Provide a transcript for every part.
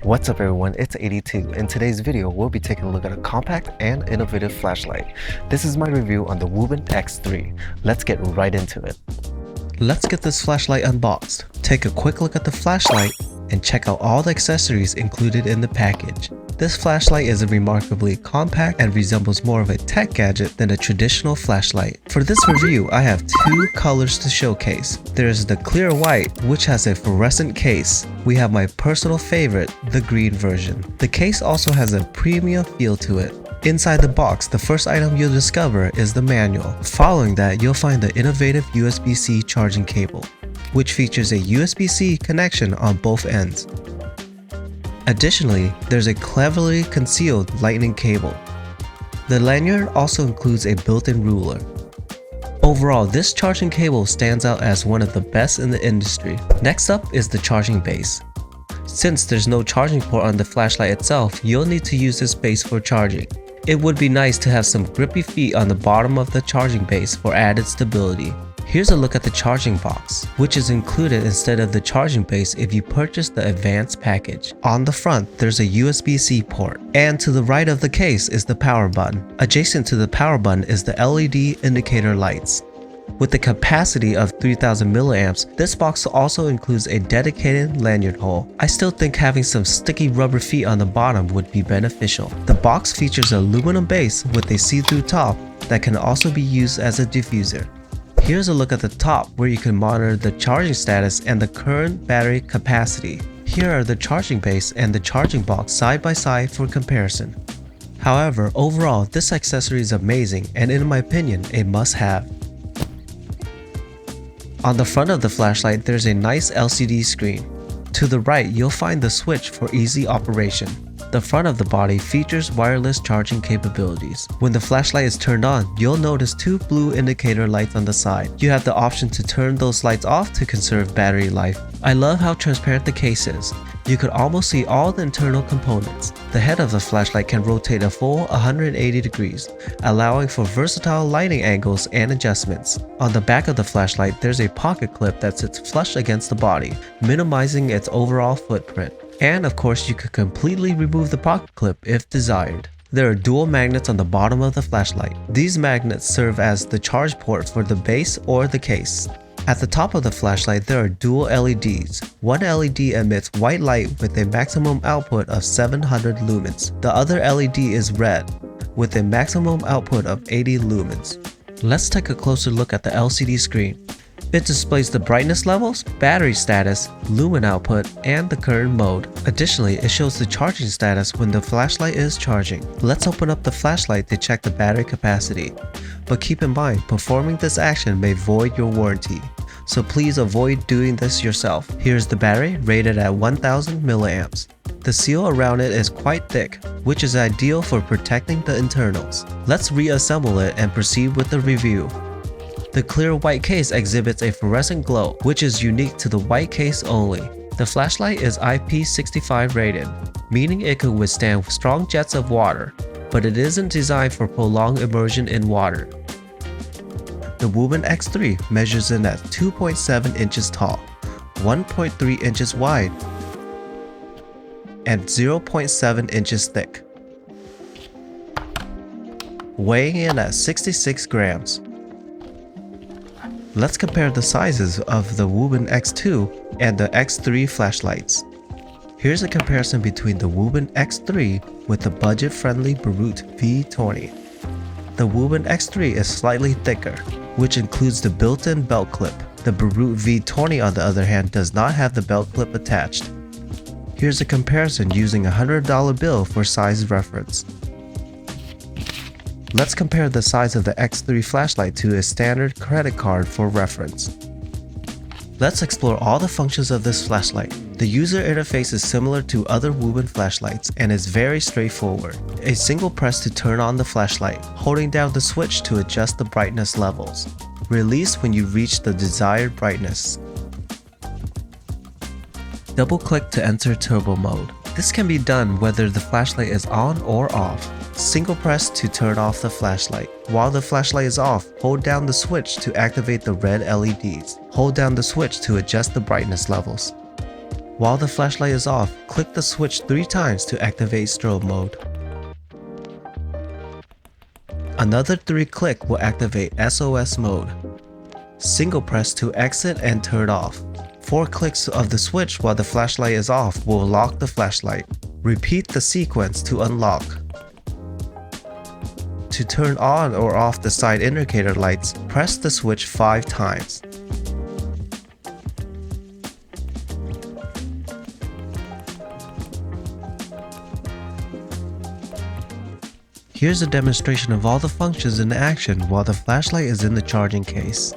What's up everyone, it's 82. In today's video, we'll be taking a look at a compact and innovative flashlight. This is my review on the Wuben X3. Let's get right into it. Let's get this flashlight unboxed, take a quick look at the flashlight, and check out all the accessories included in the package. This flashlight is remarkably compact and resembles more of a tech gadget than a traditional flashlight. For this review, I have two colors to showcase. There is the clear white, which has a fluorescent case. We have my personal favorite, the green version. The case also has a premium feel to it. Inside the box, the first item you'll discover is the manual. Following that, you'll find the innovative USB-C charging cable, which features a USB-C connection on both ends. Additionally, there's a cleverly concealed lightning cable. The lanyard also includes a built-in ruler. Overall, this charging cable stands out as one of the best in the industry. Next up is the charging base. Since there's no charging port on the flashlight itself, you'll need to use this base for charging. It would be nice to have some grippy feet on the bottom of the charging base for added stability. Here's a look at the charging box, which is included instead of the charging base if you purchase the advanced package. On the front, there's a USB-C port, and to the right of the case is the power button. Adjacent to the power button is the LED indicator lights. With the capacity of 3000 milliamps, this box also includes a dedicated lanyard hole. I still think having some sticky rubber feet on the bottom would be beneficial. The box features an aluminum base with a see-through top that can also be used as a diffuser. Here's a look at the top where you can monitor the charging status and the current battery capacity. Here are the charging base and the charging box side by side for comparison. However, overall, this accessory is amazing and in my opinion, a must-have. On the front of the flashlight, there's a nice LCD screen. To the right, you'll find the switch for easy operation. The front of the body features wireless charging capabilities. When the flashlight is turned on, you'll notice two blue indicator lights on the side. You have the option to turn those lights off to conserve battery life. I love how transparent the case is. You could almost see all the internal components. The head of the flashlight can rotate a full 180 degrees, allowing for versatile lighting angles and adjustments. On the back of the flashlight, there's a pocket clip that sits flush against the body, minimizing its overall footprint. And of course, you could completely remove the pocket clip if desired. There are dual magnets on the bottom of the flashlight. These magnets serve as the charge port for the base or the case. At the top of the flashlight, there are dual LEDs. One LED emits white light with a maximum output of 700 lumens. The other LED is red, with a maximum output of 80 lumens. Let's take a closer look at the LCD screen. It displays the brightness levels, battery status, lumen output, and the current mode. Additionally, it shows the charging status when the flashlight is charging. Let's open up the flashlight to check the battery capacity. But keep in mind, performing this action may void your warranty, so please avoid doing this yourself. Here's the battery, rated at 1000 milliamps. The seal around it is quite thick, which is ideal for protecting the internals. Let's reassemble it and proceed with the review. The clear white case exhibits a fluorescent glow, which is unique to the white case only. The flashlight is IP65 rated, meaning it could withstand strong jets of water, but it isn't designed for prolonged immersion in water. The Wuben X3 measures in at 2.7 inches tall, 1.3 inches wide, and 0.7 inches thick, weighing in at 66 grams. Let's compare the sizes of the Wuben X2 and the X3 flashlights. Here's a comparison between the Wuben X3 with the budget-friendly Barut V20. The Wuben X3 is slightly thicker, which includes the built-in belt clip. The Barut V20 on the other hand does not have the belt clip attached. Here's a comparison using a $100 bill for size reference. Let's compare the size of the X3 flashlight to a standard credit card for reference. Let's explore all the functions of this flashlight. The user interface is similar to other Wuben flashlights and is very straightforward. A single press to turn on the flashlight, holding down the switch to adjust the brightness levels. Release when you reach the desired brightness. Double click to enter turbo mode. This can be done whether the flashlight is on or off. Single press to turn off the flashlight. While the flashlight is off, hold down the switch to activate the red LEDs. Hold down the switch to adjust the brightness levels. While the flashlight is off, click the switch 3 times to activate strobe mode. Another 3 click will activate SOS mode. Single press to exit and turn off. 4 clicks of the switch while the flashlight is off will lock the flashlight. Repeat the sequence to unlock. To turn on or off the side indicator lights, press the switch 5 times. Here's a demonstration of all the functions in action while the flashlight is in the charging case.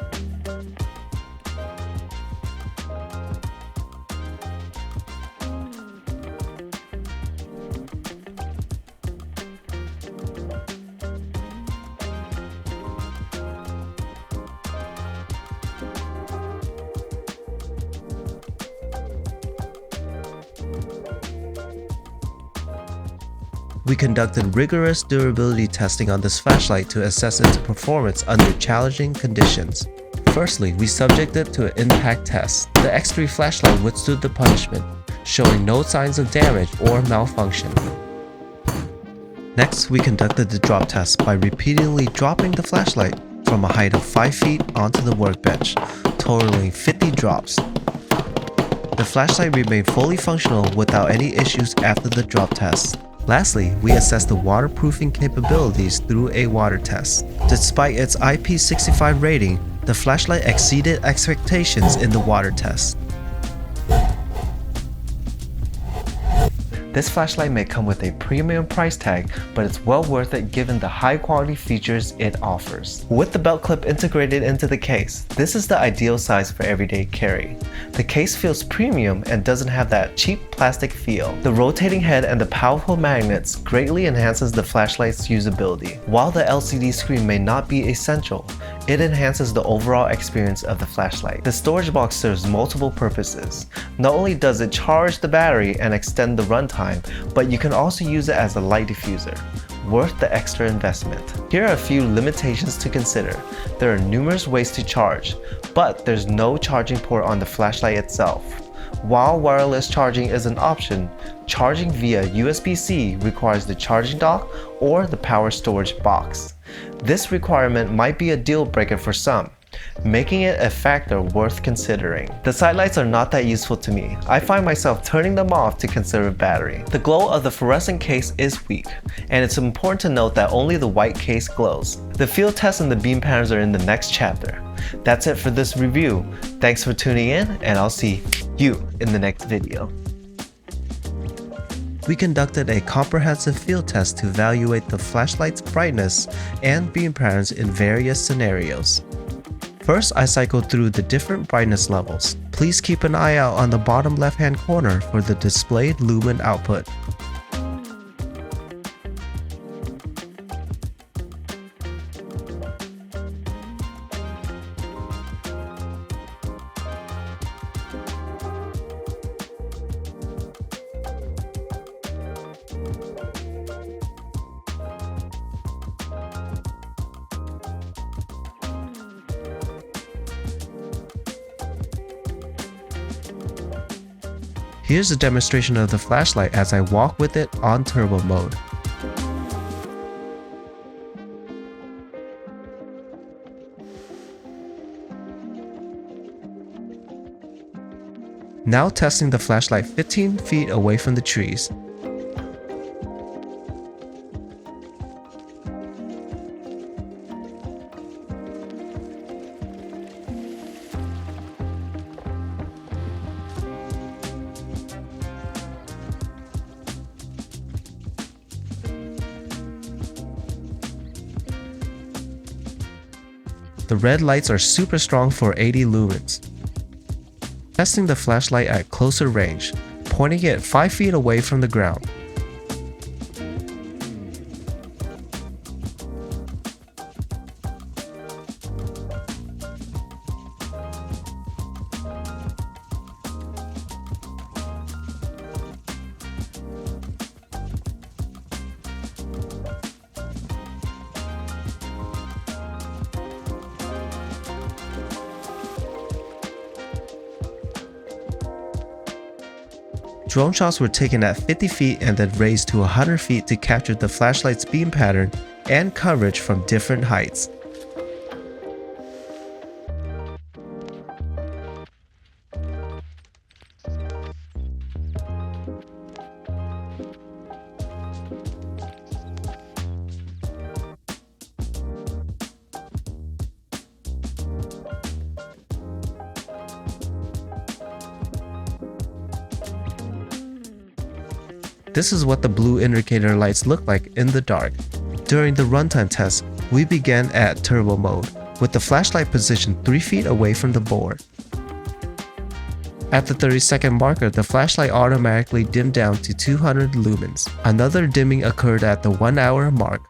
We conducted rigorous durability testing on this flashlight to assess its performance under challenging conditions. Firstly, we subjected it to an impact test. The X3 flashlight withstood the punishment, showing no signs of damage or malfunction. Next, we conducted the drop test by repeatedly dropping the flashlight from a height of 5 feet onto the workbench, totaling 50 drops. The flashlight remained fully functional without any issues after the drop test. Lastly, we assessed the waterproofing capabilities through a water test. Despite its IP65 rating, the flashlight exceeded expectations in the water test. This flashlight may come with a premium price tag, but it's well worth it given the high quality features it offers. With the belt clip integrated into the case, this is the ideal size for everyday carry. The case feels premium and doesn't have that cheap plastic feel. The rotating head and the powerful magnets greatly enhances the flashlight's usability. While the LCD screen may not be essential, it enhances the overall experience of the flashlight. The storage box serves multiple purposes. Not only does it charge the battery and extend the runtime, but you can also use it as a light diffuser. Worth the extra investment. Here are a few limitations to consider. There are numerous ways to charge, but there's no charging port on the flashlight itself. While wireless charging is an option, charging via USB-C requires the charging dock or the power storage box. This requirement might be a deal breaker for some, making it a factor worth considering. The side lights are not that useful to me. I find myself turning them off to conserve battery. The glow of the fluorescent case is weak, and it's important to note that only the white case glows. The field tests and the beam patterns are in the next chapter. That's it for this review. Thanks for tuning in, and I'll see you in the next video. We conducted a comprehensive field test to evaluate the flashlight's brightness and beam patterns in various scenarios. First, I cycled through the different brightness levels. Please keep an eye out on the bottom left-hand corner for the displayed lumen output. Here's a demonstration of the flashlight as I walk with it on turbo mode. Now testing the flashlight 15 feet away from the trees. The red lights are super strong for 80 lumens. Testing the flashlight at closer range, pointing it 5 feet away from the ground. Drone shots were taken at 50 feet and then raised to 100 feet to capture the flashlight's beam pattern and coverage from different heights. This is what the blue indicator lights look like in the dark. During the runtime test, we began at turbo mode, with the flashlight positioned 3 feet away from the board. At the 30-second marker, the flashlight automatically dimmed down to 200 lumens. Another dimming occurred at the 1 hour mark.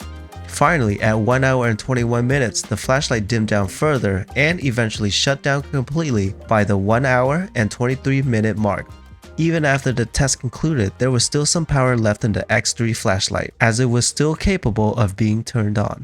Finally, at 1 hour and 21 minutes, the flashlight dimmed down further and eventually shut down completely by the 1 hour and 23-minute mark. Even after the test concluded, there was still some power left in the X3 flashlight, as it was still capable of being turned on.